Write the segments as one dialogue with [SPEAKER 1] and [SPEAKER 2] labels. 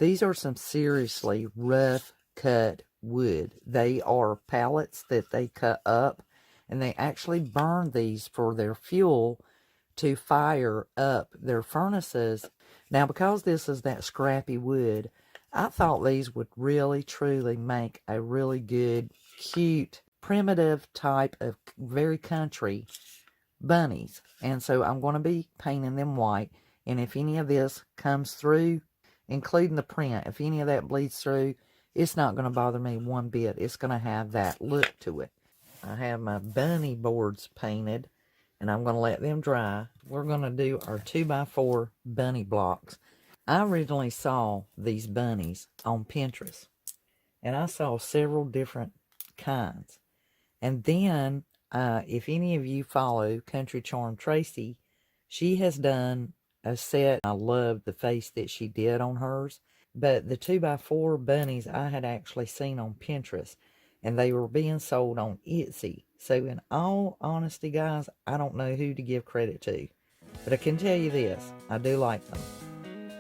[SPEAKER 1] These are some seriously rough cut wood. They are pallets that they cut up, and they actually burn these for their fuel to fire up their furnaces. Now, because this is that scrappy wood, I thought these would really, truly make a really good, cute, primitive type of very country bunnies. And so I'm going to be painting them white. And if any of this comes through, including the print, if any of that bleeds through, it's not going to bother me one bit. It's going to have that look to it. I have my bunny boards painted, and I'm going to let them dry. We're going to do our 2x4 bunny blocks. I originally saw these bunnies on Pinterest, and I saw several different kinds. And then, if any of you follow Country Charm Tracy, she has done a set. I love the face that she did on hers. But the 2x4 bunnies I had actually seen on Pinterest, and they were being sold on Etsy. So in all honesty, guys, I don't know who to give credit to. But I can tell you this, I do like them.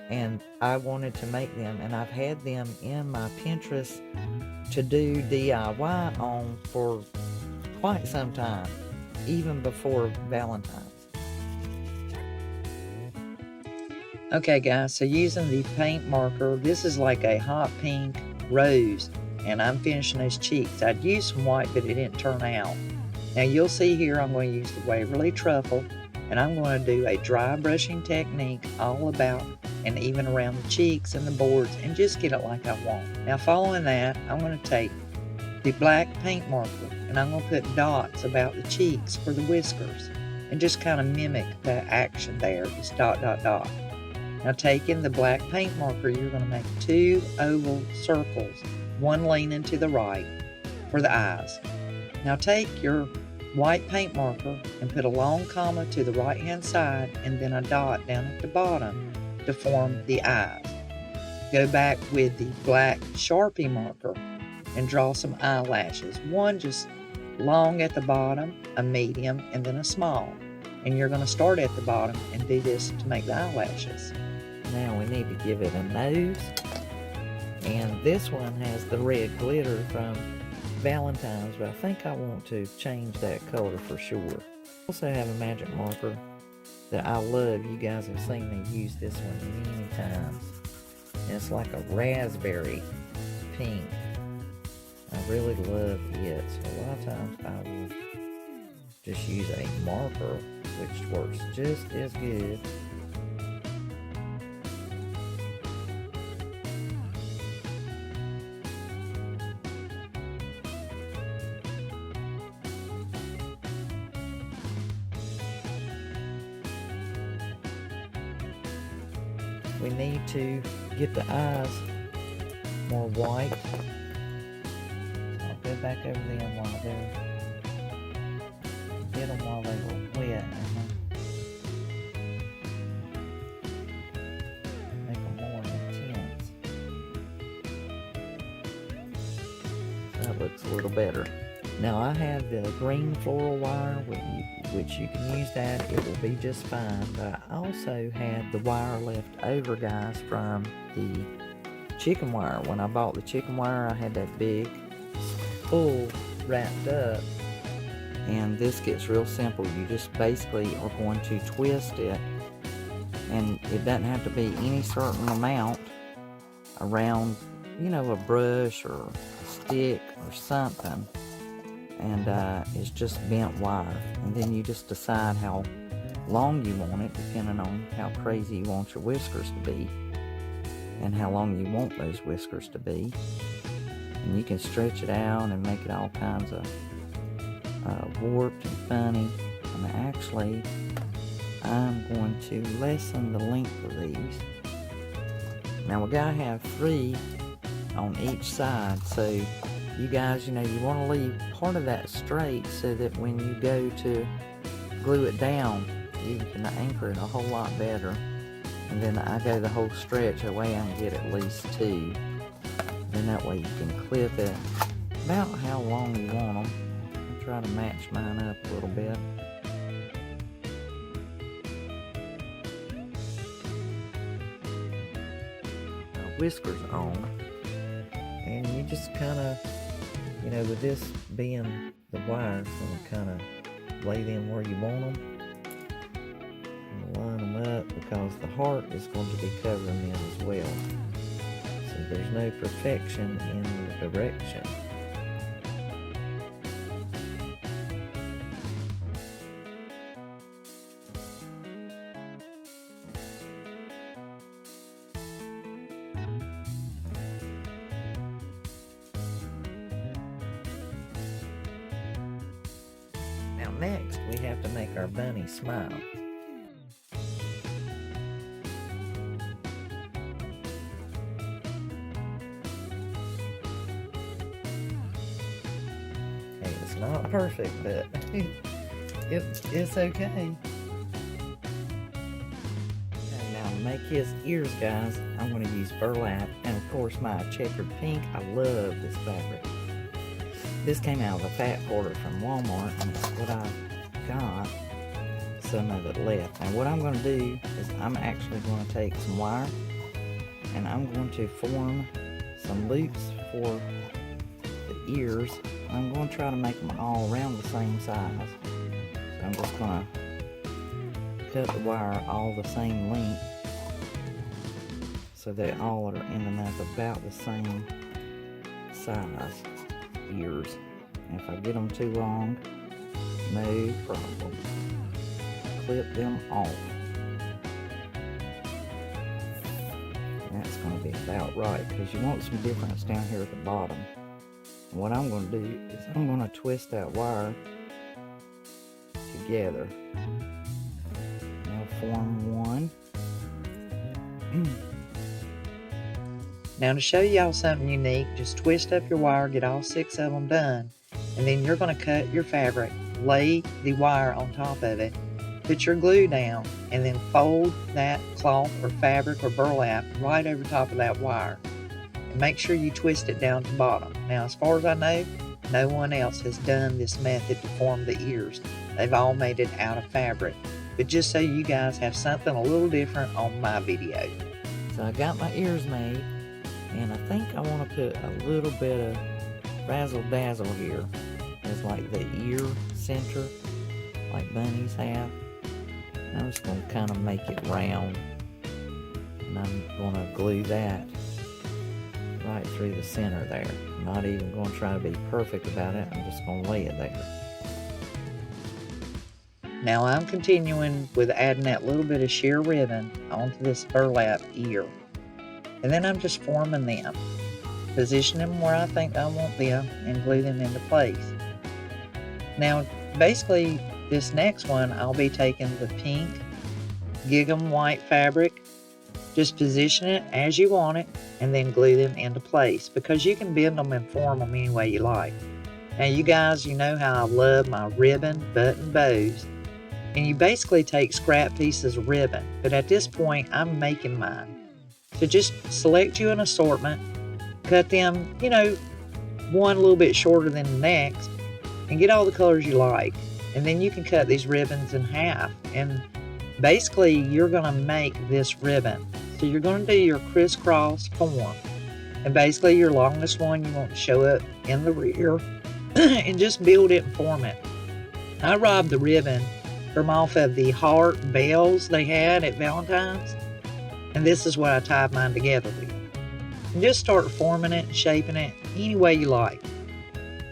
[SPEAKER 1] And I wanted to make them, and I've had them in my Pinterest to do DIY on for quite some time, even before Valentine's. Okay guys, so using the paint marker, this is like a hot pink rose, and I'm finishing those cheeks. I'd used some white, but it didn't turn out. Now you'll see here I'm going to use the Waverly Truffle, and I'm going to do a dry brushing technique all about and even around the cheeks and the boards, and just get it like I want. Now following that, I'm going to take the black paint marker, and I'm going to put dots about the cheeks for the whiskers, and just kind of mimic the action there, just dot, dot, dot. Now taking the black paint marker, you're going to make 2 oval circles, one leaning to the right for the eyes. Now take your white paint marker and put a long comma to the right hand side, and then a dot down at the bottom to form the eyes. Go back with the black Sharpie marker and draw some eyelashes. One just long at the bottom, a medium, and then a small. And you're going to start at the bottom and do this to make the eyelashes. Now we need to give it a nose, and this one has the red glitter from Valentine's, but I think I want to change that color for sure. I also have a magic marker that I love. You guys have seen me use this one many times. And it's like a raspberry pink. I really love it, so a lot of times I will just use a marker, which works just as good. We need to get the eyes more white. I'll go back over them while they're, get them while they were wet, and make them more intense. So that looks a little better. Now I have the green floral wire, which you can use that, it will be just fine. But I also had the wire left over, guys, from the chicken wire. When I bought the chicken wire, I had that big spool wrapped up. And this gets real simple. You just basically are going to twist it, and it doesn't have to be any certain amount around, you know, a brush or a stick or something. And it's just bent wire, and then you just decide how long you want it, depending on how crazy you want your whiskers to be and how long you want those whiskers to be. And you can stretch it out and make it all kinds of warped and funny. And actually, I'm going to lessen the length of these. Now we gotta have 3 on each side, so you guys, you know, you want to leave part of that straight so that when you go to glue it down, you can anchor it a whole lot better. And then I go the whole stretch, that way I can get at least 2. Then that way you can clip it about how long you want them. I'll try to match mine up a little bit. I'll whiskers on. And you just kind of, with this being the wire, going to kind of lay them where you want them. And line them up because the heart is going to be covering them as well. So there's no perfection in the direction. Now next, we have to make our bunny smile. Hey, it's not perfect, but it's okay. Now to make his ears, guys, I'm going to use burlap and of course my checkered pink. I love this fabric. This came out of a fat quarter from Walmart, and it's what I got. Some of it left. And what I'm going to do is I'm actually going to take some wire and I'm going to form some loops for the ears. I'm going to try to make them all around the same size. So I'm just going to cut the wire all the same length so they all are ending up about the same size ears. And if I get them too long, no problem. Clip them off. And that's going to be about right because you want some difference down here at the bottom. And what I'm going to do is I'm going to twist that wire together. Now form one. Now to show y'all something unique, just twist up your wire, get all 6 of them done, and then you're going to cut your fabric, lay the wire on top of it, put your glue down, and then fold that cloth or fabric or burlap right over top of that wire. And make sure you twist it down to bottom. Now as far as I know, no one else has done this method to form the ears. They've all made it out of fabric. But just so you guys have something a little different on my video. So I got my ears made. And I think I want to put a little bit of razzle dazzle here as like the ear center, like bunnies have. And I'm just going to kind of make it round. And I'm going to glue that right through the center there. I'm not even going to try to be perfect about it. I'm just going to lay it there. Now I'm continuing with adding that little bit of sheer ribbon onto this burlap ear. And then I'm just forming them, position them where I think I want them, and glue them into place. Now, basically, this next one, I'll be taking the pink Gig'em white fabric, just position it as you want it, and then glue them into place, because you can bend them and form them any way you like. Now, you guys, you know how I love my ribbon button bows, and you basically take scrap pieces of ribbon, but at this point, I'm making mine. So just select you an assortment, cut them, one a little bit shorter than the next, and get all the colors you like. And then you can cut these ribbons in half. And basically, you're going to make this ribbon. So you're going to do your crisscross form. And basically, your longest one you want to show up in the rear. And just build it and form it. I robbed the ribbon from off of the heart bells they had at Valentine's. And this is what I tied mine together with. And just start forming it and shaping it any way you like.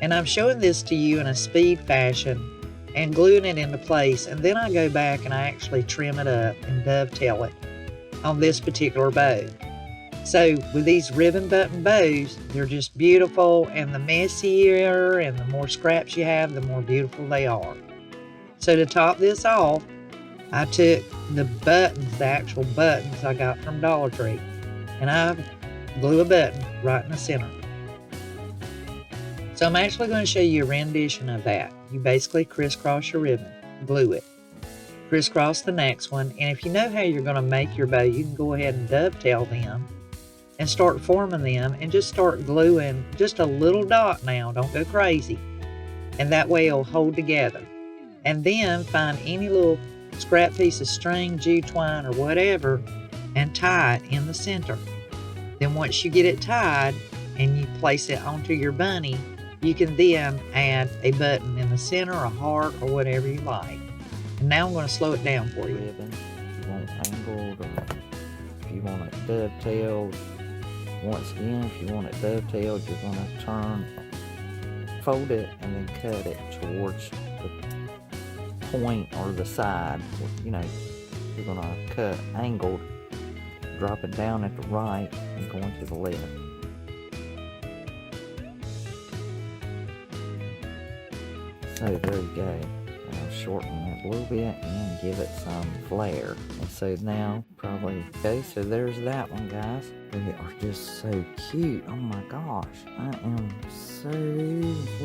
[SPEAKER 1] And I'm showing this to you in a speed fashion and gluing it into place. And then I go back and I actually trim it up and dovetail it on this particular bow. So with these ribbon button bows, they're just beautiful, and the messier and the more scraps you have, the more beautiful they are. So to top this off, I took the buttons, the actual buttons I got from Dollar Tree, and I glue a button right in the center. So I'm actually going to show you a rendition of that. You basically crisscross your ribbon, glue it, crisscross the next one, and if you know how you're going to make your bow, you can go ahead and dovetail them and start forming them and just start gluing just a little dot now, don't go crazy, and that way it'll hold together. And then find any little scrap piece of string, jute twine, or whatever, and tie it in the center. Then once you get it tied and you place it onto your bunny, you can then add a button in the center, a heart, or whatever you like. And now I'm going to slow it down for you.
[SPEAKER 2] Ribbon, if you want angled, or if you want it dovetailed. Once again, if you want it dovetailed, you're going to fold it and then cut it towards the point or the side. You know, you're going to cut angled, drop it down at the right and going to the left. So there you go. I'll shorten it a little bit and give it some flair. And so now probably, okay, so there's that one, guys. They are just so cute. Oh my gosh, I am so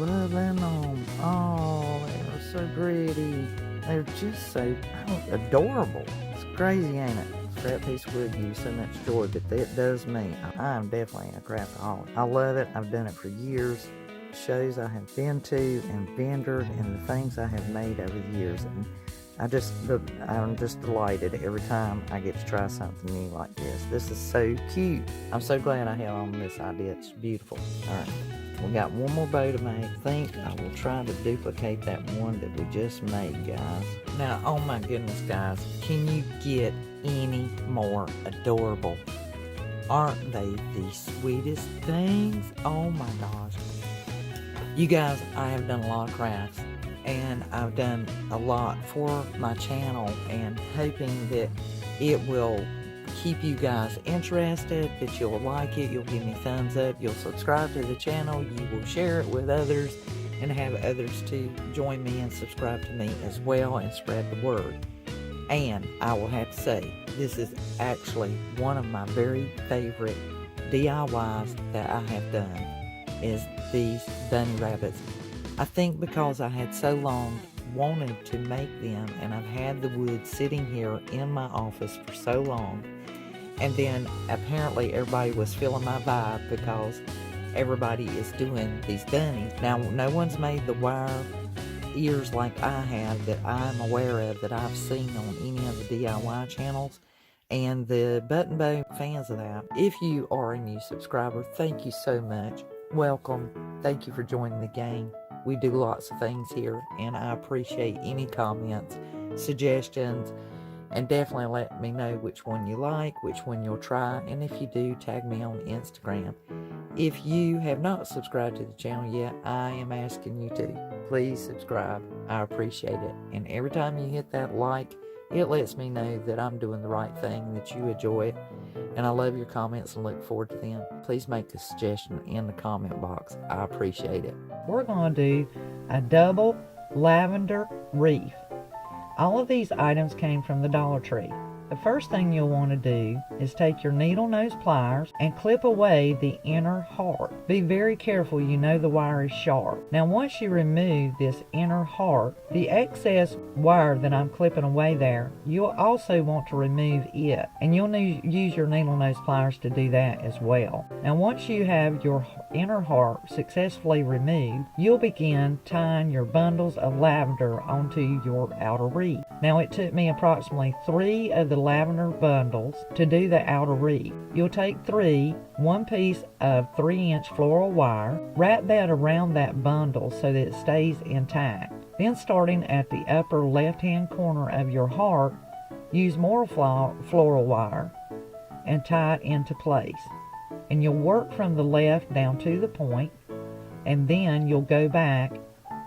[SPEAKER 2] loving them. Oh, they are so pretty. They're just so adorable. It's crazy, ain't it? Scrap piece of wood gives you so much joy, but that does me. I'm definitely a craftaholic. I love it. I've done it for years. Shows I have been to and vendored and the things I have made over the years, and I'm just delighted every time I get to try something new like this. This is so cute. I'm so glad I had on this idea. It's beautiful. All right, we got one more bow to make. I think I will try to duplicate that one that we just made, guys. Now, oh my goodness, guys, can you get any more adorable? Aren't they the sweetest things? Oh my gosh. You guys, I have done a lot of crafts, and I've done a lot for my channel, and hoping that it will keep you guys interested, that you'll like it, you'll give me thumbs up, you'll subscribe to the channel, you will share it with others, and have others to join me and subscribe to me as well and spread the word. And I will have to say, this is actually one of my very favorite DIYs that I have done, is these bunny rabbits. I think because I had so long wanted to make them, and I've had the wood sitting here in my office for so long, and then apparently everybody was feeling my vibe because everybody is doing these bunnies. Now, no one's made the wire ears like I have that I'm aware of, that I've seen on any of the DIY channels, and the button bow fans of that. If you are a new subscriber, thank you so much. Welcome. Thank you for joining the gang. We do lots of things here, and I appreciate any comments, suggestions, and definitely let me know which one you like, which one you'll try, and if you do, tag me on Instagram. If you have not subscribed to the channel yet, I am asking you to. Please subscribe. I appreciate it. And every time you hit that like, it lets me know that I'm doing the right thing, that you enjoy it, and I love your comments and look forward to them. Please make a suggestion in the comment box. I appreciate it.
[SPEAKER 1] We're going to do a double lavender wreath. All of these items came from the Dollar Tree. The first thing you'll want to do is take your needle nose pliers and clip away the inner heart. Be very careful, you know the wire is sharp. Now once you remove this inner heart, the excess wire that I'm clipping away there, you'll also want to remove it. And you'll use your needle nose pliers to do that as well. Now once you have your inner heart successfully removed, you'll begin tying your bundles of lavender onto your outer wreath. Now it took me approximately 3 of the lavender bundles to do the outer wreath. You'll take one piece of 3-inch floral wire, wrap that around that bundle so that it stays intact. Then starting at the upper left-hand corner of your heart, use more floral wire and tie it into place. And you'll work from the left down to the point, and then you'll go back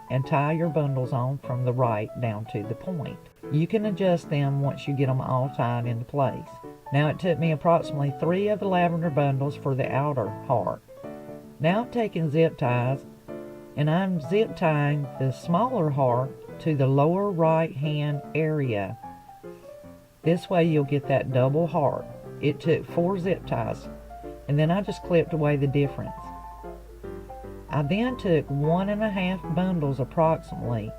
[SPEAKER 1] and tie your bundles on from the right down to the point. You can adjust them once you get them all tied into place. Now it took me approximately 3 of the lavender bundles for the outer heart. Now I'm taking zip ties, and I'm zip tying the smaller heart to the lower right hand area. This way you'll get that double heart. It took 4 zip ties, and then I just clipped away the difference. I then took 1.5 bundles approximately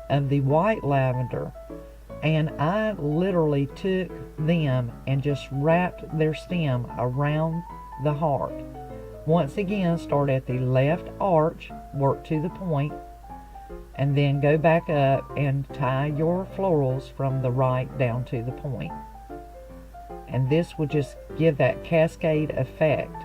[SPEAKER 1] of the white lavender, and I literally took them and just wrapped their stem around the heart. Once again, start at the left arch, work to the point, and then go back up and tie your florals from the right down to the point. and this will just give that cascade effect.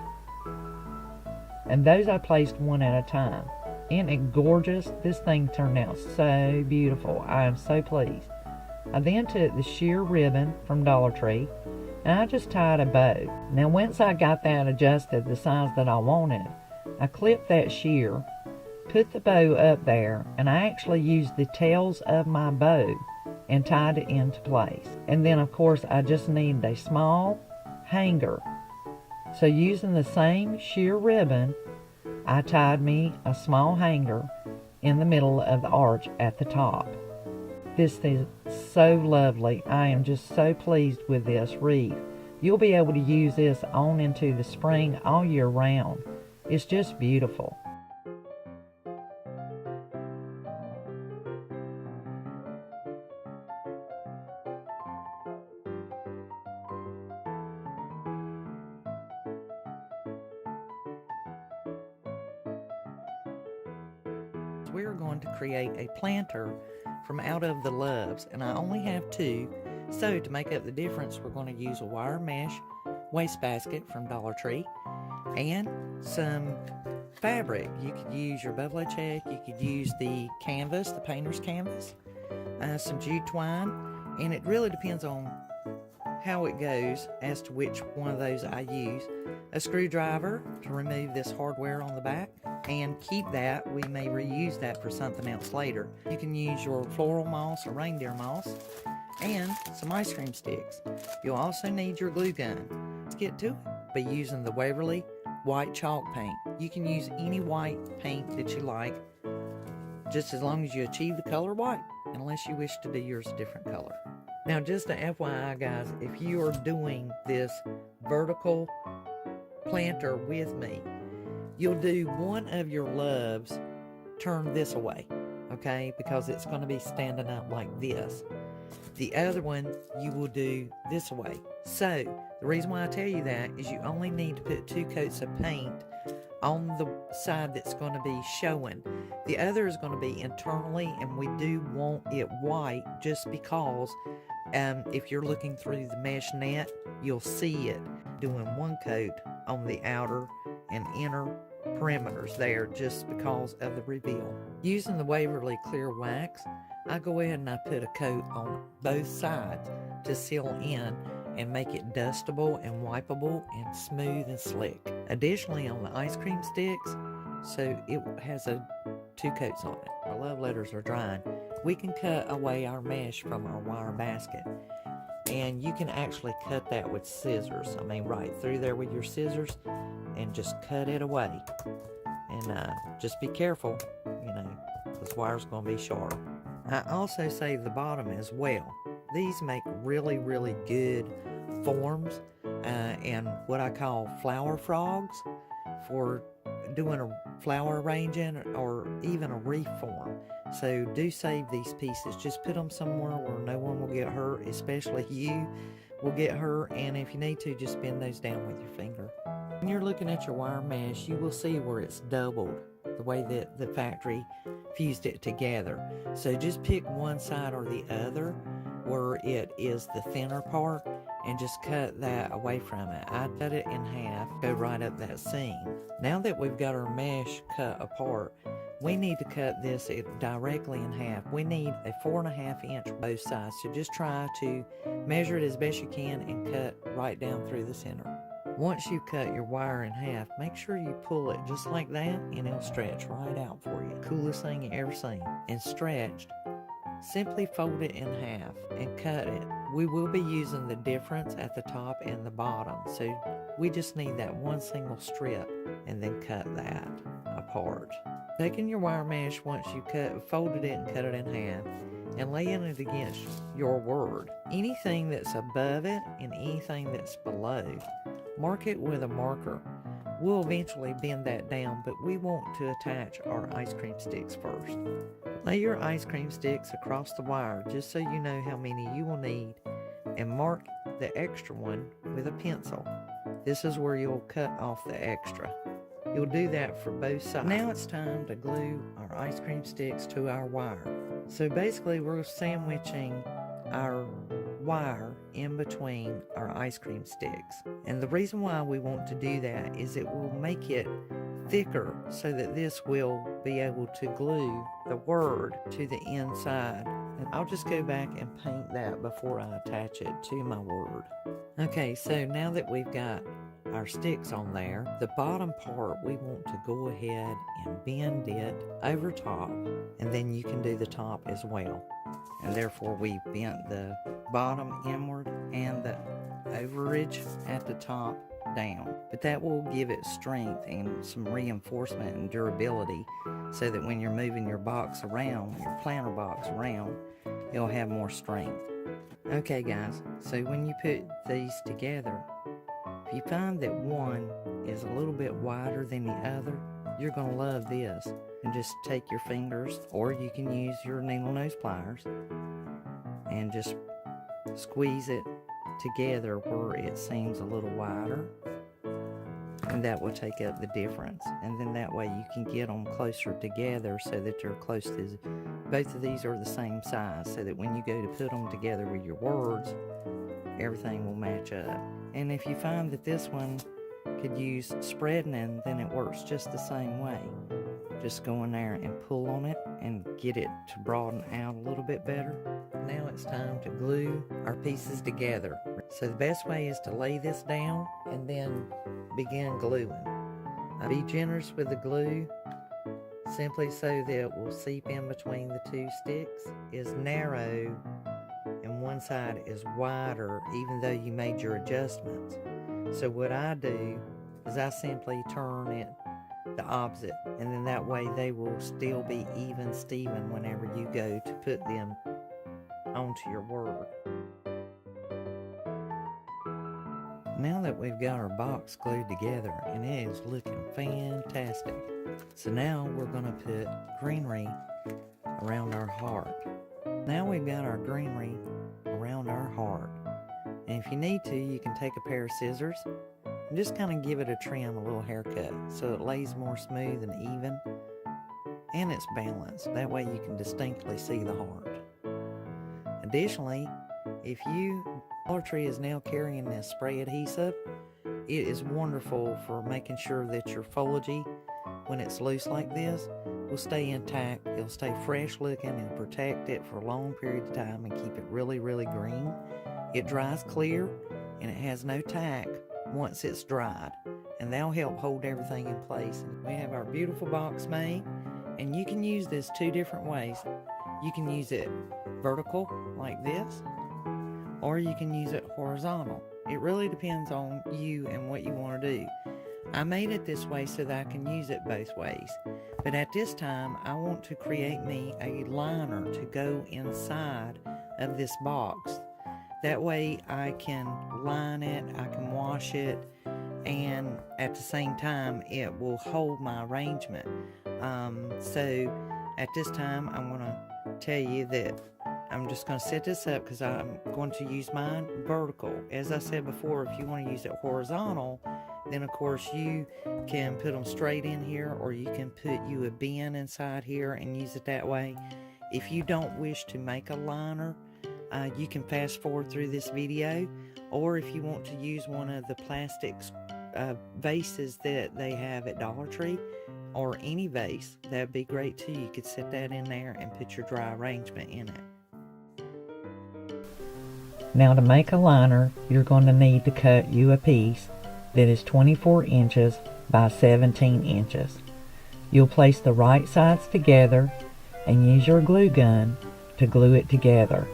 [SPEAKER 1] And those I placed one at a time. Isn't it gorgeous? This thing turned out so beautiful. I am so pleased. I then took the sheer ribbon from Dollar Tree and I just tied a bow. Now once I got that adjusted the size that I wanted, I clipped that sheer, put the bow up there, and I actually used the tails of my bow and tied it into place. And then of course I just needed a small hanger. So using the same sheer ribbon, I tied me a small hanger in the middle of the arch at the top. This is so lovely. I am just so pleased with this wreath. You'll be able to use this on into the spring all year round. It's just beautiful. We're going to create a planter from out of the loves, and I only have 2, so to make up the difference we're going to use a wire mesh wastebasket from Dollar Tree and some fabric. You could use your buffalo check, you could use the canvas, the painter's canvas, some jute twine, and it really depends on how it goes as to which one of those I use. A screwdriver to remove this hardware on the back and keep that. We may reuse that for something else later. You can use your floral moss or reindeer moss and some ice cream sticks. You'll also need your glue gun. Let's get to it by using the Waverly white chalk paint. You can use any white paint that you like, just as long as you achieve the color white, unless you wish to do yours a different color. Now just a FYI guys, if you are doing this vertical planter with me, you'll do one of your loves turn this away, okay, because it's going to be standing up like this. The other one you will do this way. So the reason why I tell you that is you only need to put 2 coats of paint on the side that's going to be showing. The other is going to be internally, and we do want it white just because if you're looking through the mesh net, you'll see it. Doing 1 coat on the outer and inner perimeters there just because of the reveal. Using the Waverly clear wax, I go ahead and I put a coat on both sides to seal in and make it dustable and wipeable and smooth and slick. Additionally, on the ice cream sticks, so it has 2 coats on it. Our love letters are drying. We can cut away our mesh from our wire basket, and you can actually cut that with scissors. I mean, right through there with your scissors, and just cut it away. And just be careful, you know, this wire's going to be sharp. I also save the bottom as well. These make really, really good forms and what I call flower frogs for doing a flower arranging or even a wreath form. So do save these pieces. Just put them somewhere where no one will get hurt, especially you will get hurt, and if you need to, just bend those down with your finger. When you're looking at your wire mesh, you will see where it's doubled, the way that the factory fused it together. So just pick one side or the other where it is the thinner part and just cut that away from it. I cut it in half, go right up that seam. Now that we've got our mesh cut apart, we need to cut this directly in half. We need a 4.5 inch both sides. So just try to measure it as best you can and cut right down through the center. Once you cut your wire in half, make sure you pull it just like that and it'll stretch right out for you. Coolest thing you ever seen. And stretched, simply fold it in half and cut it. We will be using the difference at the top and the bottom, so we just need that one single strip and then cut that apart. Taking your wire mesh once you folded it and cut it in half and laying it against your word. Anything that's above it and anything that's below, mark it with a marker. We'll eventually bend that down, but we want to attach our ice cream sticks first. Lay your ice cream sticks across the wire just so you know how many you will need, and mark the extra one with a pencil. This is where you'll cut off the extra. You'll do that for both sides. Now it's time to glue our ice cream sticks to our wire. So basically we're sandwiching our wire in between our ice cream sticks. And the reason why we want to do that is it will make it thicker so that this will be able to glue the word to the inside. And I'll just go back and paint that before I attach it to my word. Okay, so now that we've got our sticks on there, the bottom part we want to go ahead and bend it over top, and then you can do the top as well. And therefore we bent the bottom inward and the overage at the top down. But that will give it strength and some reinforcement and durability so that when you're moving your box around, your planter box around, it'll have more strength. Okay guys, so when you put these together, if you find that one is a little bit wider than the other, you're going to love this. And just take your fingers, or you can use your needle nose pliers, and just squeeze it together where it seems a little wider, and that will take up the difference. And then that way you can get them closer together so that they're close to, both of these are the same size, so that when you go to put them together with your words, everything will match up. And if you find that this one could use spreading, then it works just the same way. Just go in there and pull on it and get it to broaden out a little bit better. Now it's time to glue our pieces together. So the best way is to lay this down and then begin gluing. Be generous with the glue, simply so that it will seep in between the two sticks. Is narrow and one side is wider, even though you made your adjustments. So what I do is I simply turn it the opposite, and then that way they will still be even Steven whenever you go to put them onto your word. Now that we've got our box glued together, and it is looking fantastic, so now we're going to put greenery around our heart. Now we've got our greenery around our heart, and if you need to, you can take a pair of scissors and just kind of give it a trim, a little haircut, so it lays more smooth and even, and it's balanced. That way you can distinctly see the heart. Additionally, if Dollar Tree is now carrying this spray adhesive, it is wonderful for making sure that your foliage, when it's loose like this, will stay intact. It'll stay fresh looking and protect it for a long period of time and keep it really, really green. It dries clear and it has no tack once it's dried, and that'll help hold everything in place. We have our beautiful box made, and you can use this two different ways. You can use it vertical like this, or you can use it horizontal. It really depends on you and what you want to do. I made it this way so that I can use it both ways, but at this time I want to create me a liner to go inside of this box. That way I can line it, I can wash it, and at the same time it will hold my arrangement. So at this time I'm going to tell you that I'm just going to set this up because I'm going to use mine vertical. As I said before, if you want to use it horizontal, then of course you can put them straight in here, or you can put you a bin inside here and use it that way. If you don't wish to make a liner, you can fast forward through this video, or if you want to use one of the plastic vases that they have at Dollar Tree, or any vase, that'd be great too. You could set that in there and put your dry arrangement in it. Now to make a liner, you're going to need to cut you a piece that is 24 inches by 17 inches. You'll place the right sides together and use your glue gun to glue it together.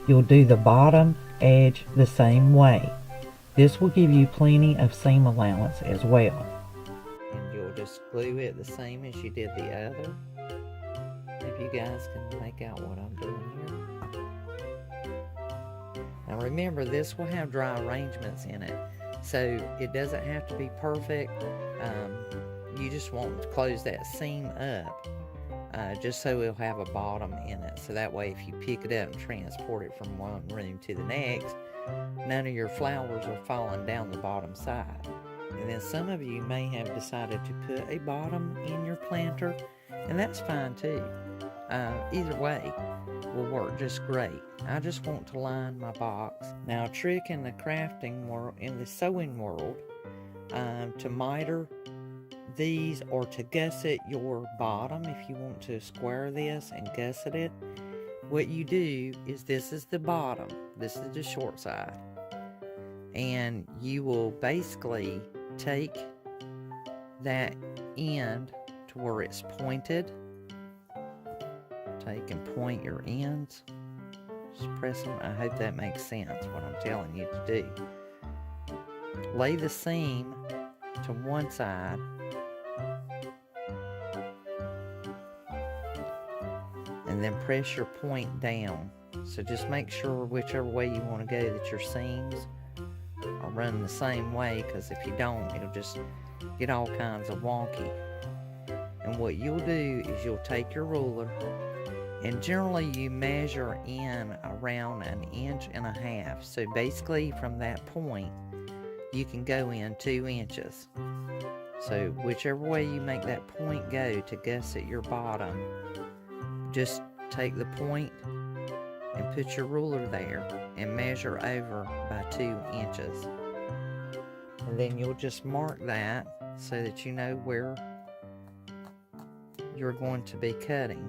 [SPEAKER 1] You'll do the bottom edge the same way. This will give you plenty of seam allowance as well. And you'll just glue it the same as you did the other. If you guys can make out what I'm doing here. Now remember, this will have dry arrangements in it, so it doesn't have to be perfect. You just want to close that seam up, just so it'll have a bottom in it. So that way if you pick it up and transport it from one room to the next, none of your flowers are falling down the bottom side. And then some of you may have decided to put a bottom in your planter, and that's fine too. Either way, will work just great. I just want to line my box. Now, a trick in the crafting world, in the sewing world, to miter these or to gusset your bottom, if you want to square this and gusset it, what you do is, this is the bottom, this is the short side, and you will basically take that end to where it's pointed. Take and point your ends, just press them. I hope that makes sense what I'm telling you to do. Lay the seam to one side and then press your point down. So just make sure whichever way you want to go that your seams are running the same way, because if you don't, it'll just get all kinds of wonky. And what you'll do is you'll take your ruler, and generally you measure in around 1.5 inches. So basically from that point you can go in 2 inches. So whichever way you make that point go to gusset your bottom, just take the point and put your ruler there and measure over by 2 inches. And then you'll just mark that so that you know where you're going to be cutting.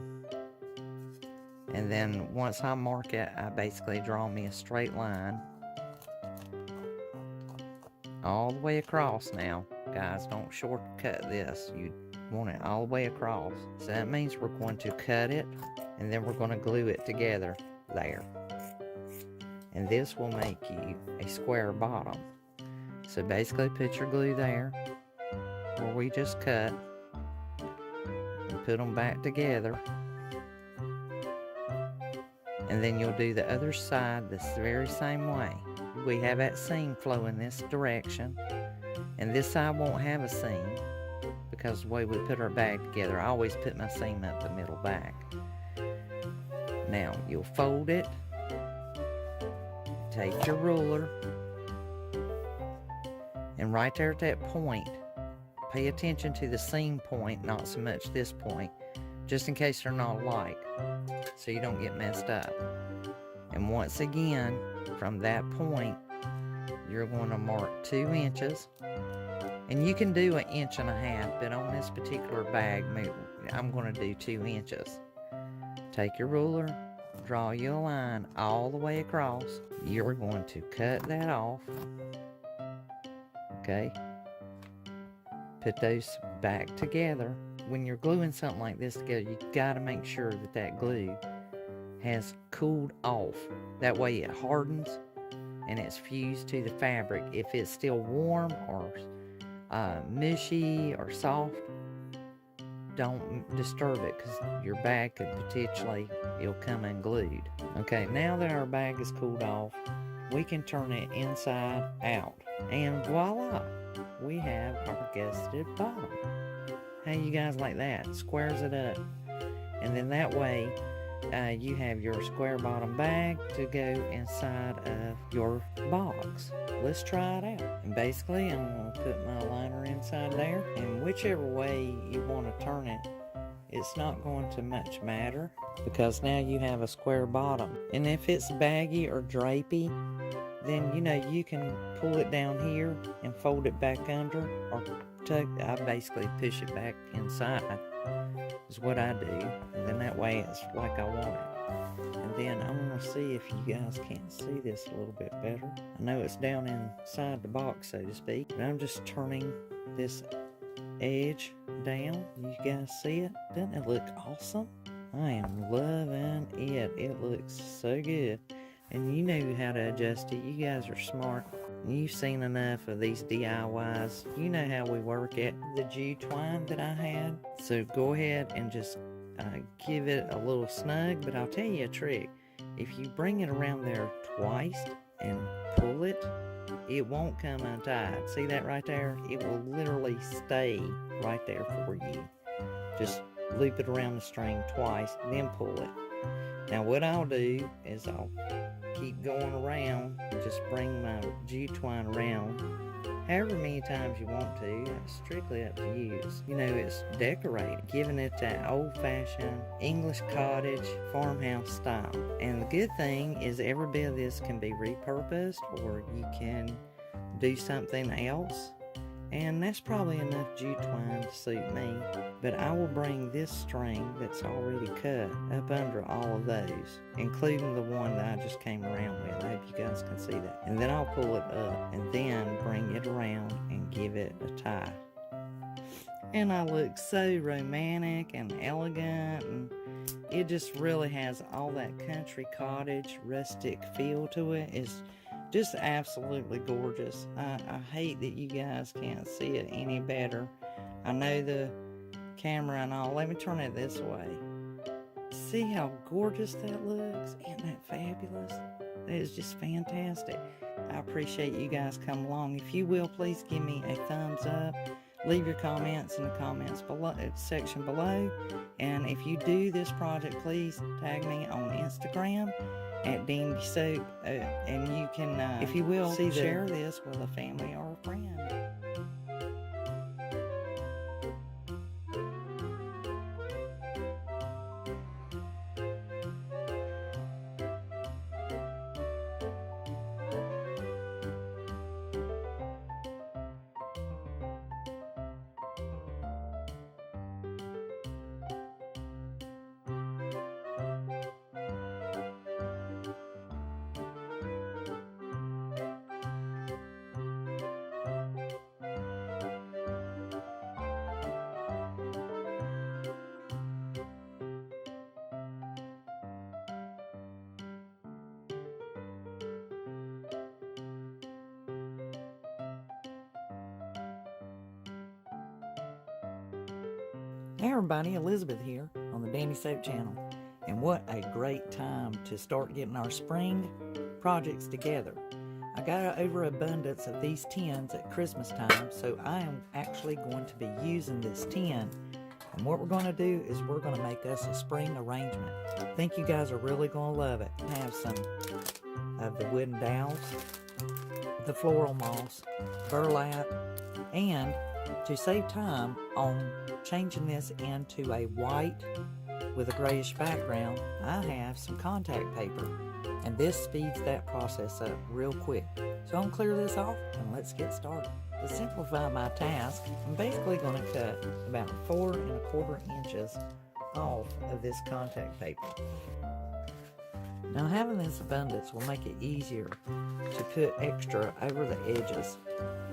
[SPEAKER 1] And then once I mark it, I basically draw me a straight line all the way across. Now, guys, don't shortcut this. You want it all the way across. So that means we're going to cut it, and then we're going to glue it together there. And this will make you a square bottom. So basically put your glue there where we just cut, and put them back together. And then you'll do the other side the very same way. We have that seam flow in this direction, and this side won't have a seam because the way we put our bag together, I always put my seam up the middle back. Now you'll fold it, take your ruler, and right there at that point, pay attention to the seam point, not so much this point, just in case they're not alike, so you don't get messed up. And once again, from that point, you're going to mark 2 inches. And you can do 1.5 inches, but on this particular bag, I'm going to do 2 inches. Take your ruler, draw you a line all the way across. You're going to cut that off. Okay? Put those back together. When you're gluing something like this together, you got to make sure that that glue has cooled off. That way it hardens and it's fused to the fabric. If it's still warm or mushy or soft, don't disturb it, because your bag could potentially, it'll come unglued. Okay, now that our bag is cooled off, we can turn it inside out, and voila, we have our gusseted bottom. How you guys like that? Squares it up, and then that way you have your square bottom bag to go inside of your box. Let's try it out. And basically, I'm going to put my liner inside there, and whichever way you want to turn it, it's not going to much matter, because now you have a square bottom. And if it's baggy or drapey, then you can pull it down here and fold it back under, or I basically push it back inside is what I do, and then that way it's like I want it. And then I'm going to see if you guys can't see this a little bit better. I know it's down inside the box, so to speak, and I'm just turning this edge down. You guys see it? Doesn't it look awesome? I am loving it. It looks so good. And you know how to adjust it. You guys are smart. You've seen enough of these DIYs. You know how we work it. The jute twine that I had. So go ahead and just give it a little snug. But I'll tell you a trick. If you bring it around there twice and pull it, it won't come untied. See that right there? It will literally stay right there for you. Just loop it around the string twice, then pull it. Now what I'll do is I'll keep going around and just bring my jute twine around
[SPEAKER 2] however many times you want to. It's strictly up to you. It's decorating, giving it that old-fashioned English cottage farmhouse style. And the good thing is every bit of this can be repurposed, or you can do something else. And that's probably enough jute twine to suit me. But I will bring this string that's already cut up under all of those, including the one that I just came around with. I hope you guys can see that. And then I'll pull it up and then bring it around and give it a tie. And I look so romantic and elegant, and it just really has all that country cottage rustic feel to it. It's just absolutely gorgeous. I hate that you guys can't see it any better. I know the camera and all. Let me turn it this way. See how gorgeous that looks? Isn't that fabulous? That is just fantastic. I appreciate you guys coming along. If you will, please give me a thumbs up. Leave your comments in the comments section below. And if you do this project, please tag me on Instagram at Dandysoap, and you can, if you will, share this with a family or a friend. Hey everybody, Elizabeth here on the Dandysoap Channel, and what a great time to start getting our spring projects together. I got an overabundance of these tins at Christmas time, so I am actually going to be using this tin, and what we're going to do is we're going to make us a spring arrangement. I think you guys are really going to love it. I have some of the wooden dowels, the floral moss, burlap, and to save time on changing this into a white with a grayish background, I have some contact paper, and this speeds that process up real quick. So I'm going to clear this off and let's get started. To simplify my task, I'm basically going to cut about 4 1/4 inches off of this contact paper. Now having this abundance will make it easier to put extra over the edges.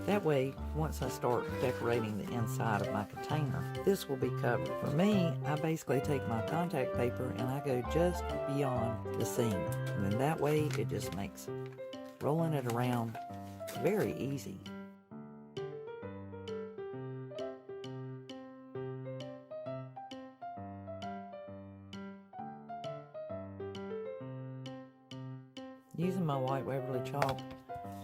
[SPEAKER 2] That way, once I start decorating the inside of my container, this will be covered. For me, I basically take my contact paper and I go just beyond the seam. And then that way, it just makes rolling it around very easy. Using my white Waverly chalk,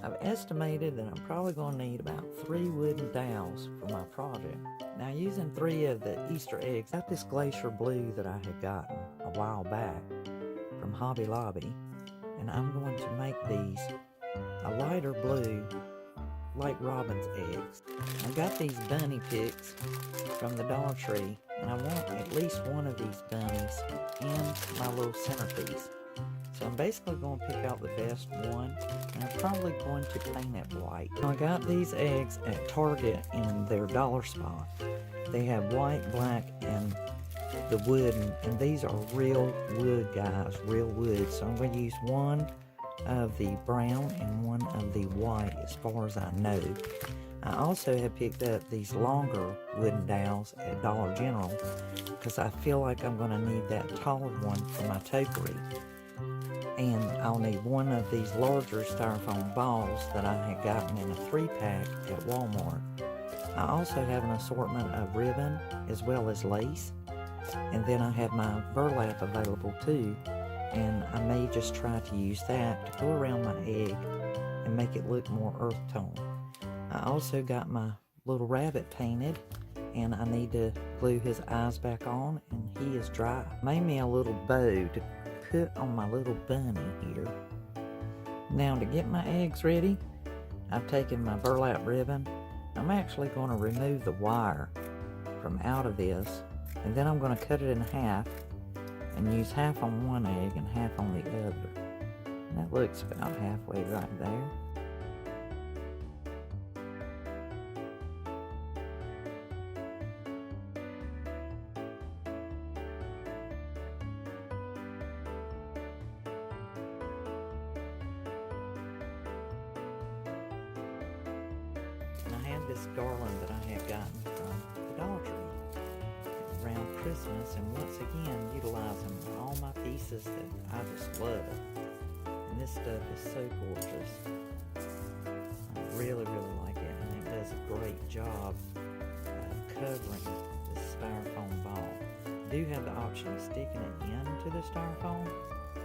[SPEAKER 2] I've estimated that I'm probably going to need about 3 wooden dowels for my project. Now using 3 of the Easter eggs, I got this glacier blue that I had gotten a while back from Hobby Lobby, and I'm going to make these a lighter blue like robin's eggs. I got these bunny picks from the Dollar Tree, and I want at least one of these bunnies in my little centerpiece. So I'm basically going to pick out the best one, and I'm probably going to paint it white. Now I got these eggs at Target in their dollar spot. They have white, black, and the wooden, and these are real wood, guys, real wood. So I'm going to use one of the brown and one of the white as far as I know. I also have picked up these longer wooden dowels at Dollar General because I feel like I'm going to need that taller one for my topiary. And I'll need one of these larger styrofoam balls that I had gotten in a 3-pack at Walmart. I also have an assortment of ribbon as well as lace. And then I have my burlap available too. And I may just try to use that to go around my egg and make it look more earth tone. I also got my little rabbit painted, and I need to glue his eyes back on, and he is dry. Made me a little bow to put on my little bunny here. Now to get my eggs ready, I've taken my burlap ribbon. I'm actually going to remove the wire from out of this, and then I'm going to cut it in half and use half on one egg and half on the other. And that looks about halfway right there. And I had this garland that I had gotten from the Dollar Tree around Christmas, and once again utilizing all my pieces that I just love. And this stuff is so gorgeous. I really like it, and it does a great job of covering this styrofoam ball. I do have the option of sticking it into the styrofoam,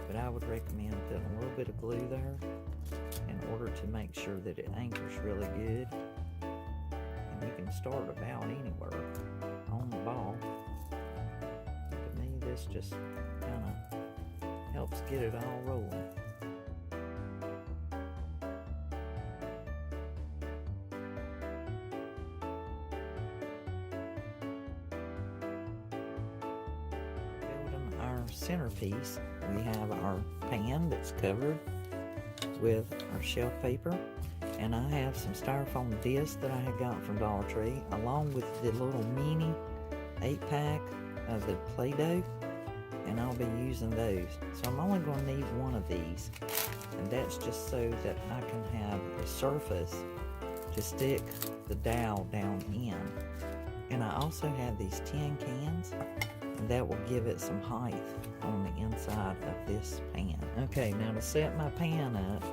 [SPEAKER 2] but I would recommend putting a little bit of glue there in order to make sure that it anchors really good. And you can start about anywhere on the ball. To me, this just kind of helps get it all rolling. Building our centerpiece, we have our pan that's covered with our shelf paper, and I have some styrofoam discs that I had got from Dollar Tree, along with the little mini 8-pack of the Play-Doh, and I'll be using those. So I'm only going to need one of these, and that's just so that I can have a surface to stick the dowel down in. And I also have these tin cans, and that will give it some height on the inside of this pan. Okay, now to set my pan up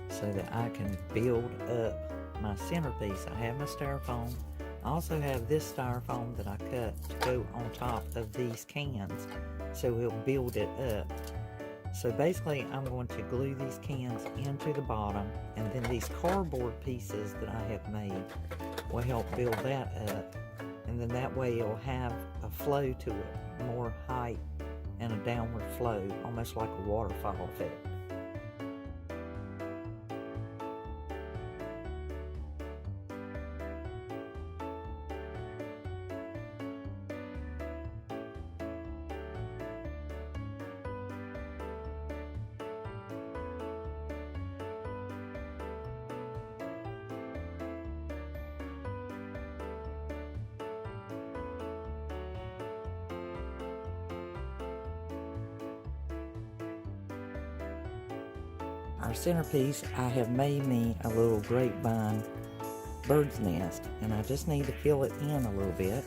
[SPEAKER 2] so that I can build up my centerpiece, I have my styrofoam. I also have this styrofoam that I cut to go on top of these cans, so it'll build it up. So basically I'm going to glue these cans into the bottom, and then these cardboard pieces that I have made will help build that up, and then that way it'll have a flow to it, more height and a downward flow, almost like a waterfall effect. Our centerpiece, I have made me a little grapevine bird's nest, and I just need to fill it in a little bit.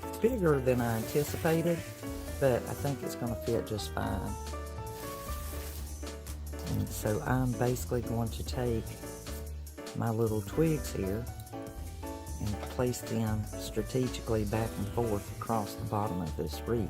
[SPEAKER 2] It's bigger than I anticipated, but I think it's going to fit just fine. And so I'm basically going to take my little twigs here and place them strategically back and forth across the bottom of this wreath.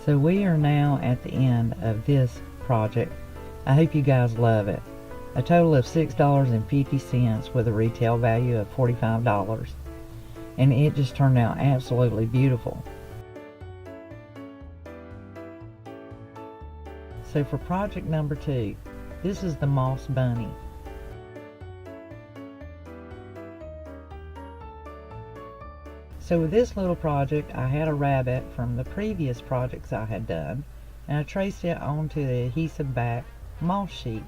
[SPEAKER 1] So we are now at the end of this project. I hope you guys love it. A total of $6.50 with a retail value of $45. And it just turned out absolutely beautiful. So for project number 2, this is the Moss Bunny. So with this little project, I had a rabbit from the previous projects I had done, and I traced it onto the adhesive back moss sheet.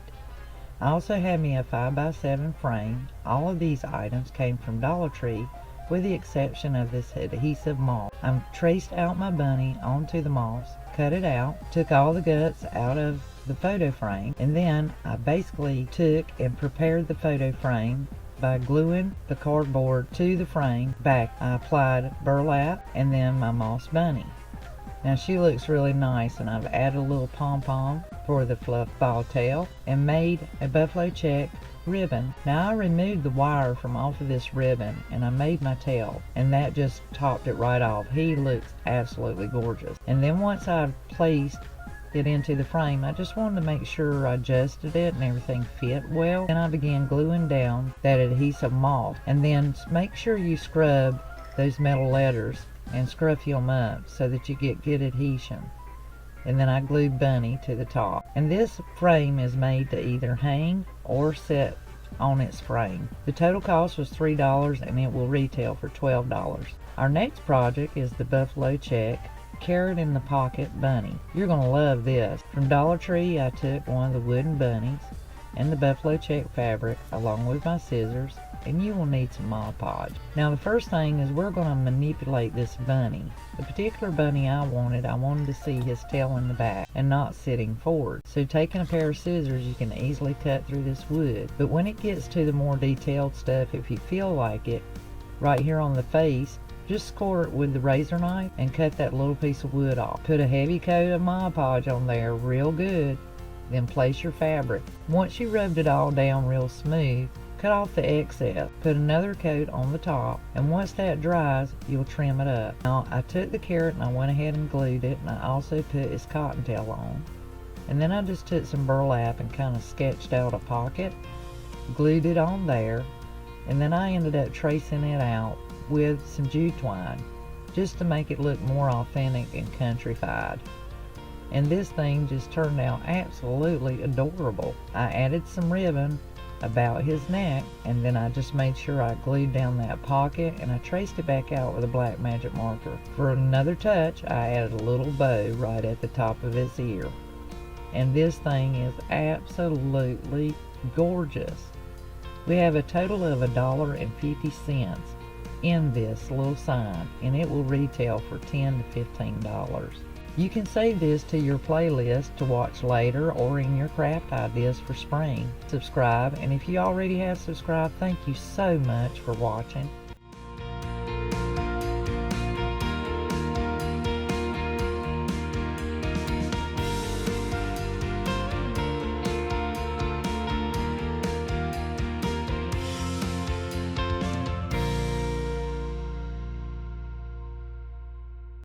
[SPEAKER 1] I also had me a 5x7 frame. All of these items came from Dollar Tree, with the exception of this adhesive moss. I traced out my bunny onto the moss, cut it out, took all the guts out of the photo frame, and then I basically took and prepared the photo frame by gluing the cardboard to the frame back. I applied burlap and then my moss bunny. Now she looks really nice, and I've added a little pom-pom for the fluff ball tail and made a buffalo check ribbon. Now I removed the wire from off of this ribbon and I made my tail, and that just topped it right off. He looks absolutely gorgeous. And then once I've placed it into the frame, I just wanted to make sure I adjusted it and everything fit well. Then I began gluing down that adhesive moss, and then make sure you scrub those metal letters and scruff them up so that you get good adhesion. And then I glued Bunny to the top. And this frame is made to either hang or sit on its frame. The total cost was $3 and it will retail for $12. Our next project is the Buffalo Check Carrot in the Pocket Bunny. You're going to love this. From Dollar Tree, I took one of the wooden bunnies and the Buffalo Check fabric along with my scissors, and you will need some Mod Podge. Now the first thing is we're going to manipulate this bunny. The particular bunny I wanted to see his tail in the back and not sitting forward. So taking a pair of scissors, you can easily cut through this wood. But when it gets to the more detailed stuff, if you feel like it, right here on the face, just score it with the razor knife and cut that little piece of wood off. Put a heavy coat of Mod Podge on there real good, then place your fabric. Once you rubbed it all down real smooth, cut off the excess, put another coat on the top, and once that dries, you'll trim it up. Now I took the carrot and I went ahead and glued it, and I also put his cottontail on. And then I just took some burlap and kind of sketched out a pocket, glued it on there, and then I ended up tracing it out with some jute twine just to make it look more authentic and countrified. And this thing just turned out absolutely adorable. I added some ribbon about his neck, and then I just made sure I glued down that pocket, and I traced it back out with a black magic marker. For another touch, I added a little bow right at the top of his ear. And this thing is absolutely gorgeous. We have a total of $1.50 in this little sign, and it will retail for $10 to $15. You can save this to your playlist to watch later or in your craft ideas for spring. Subscribe, and if you already have subscribed, thank you so much for watching.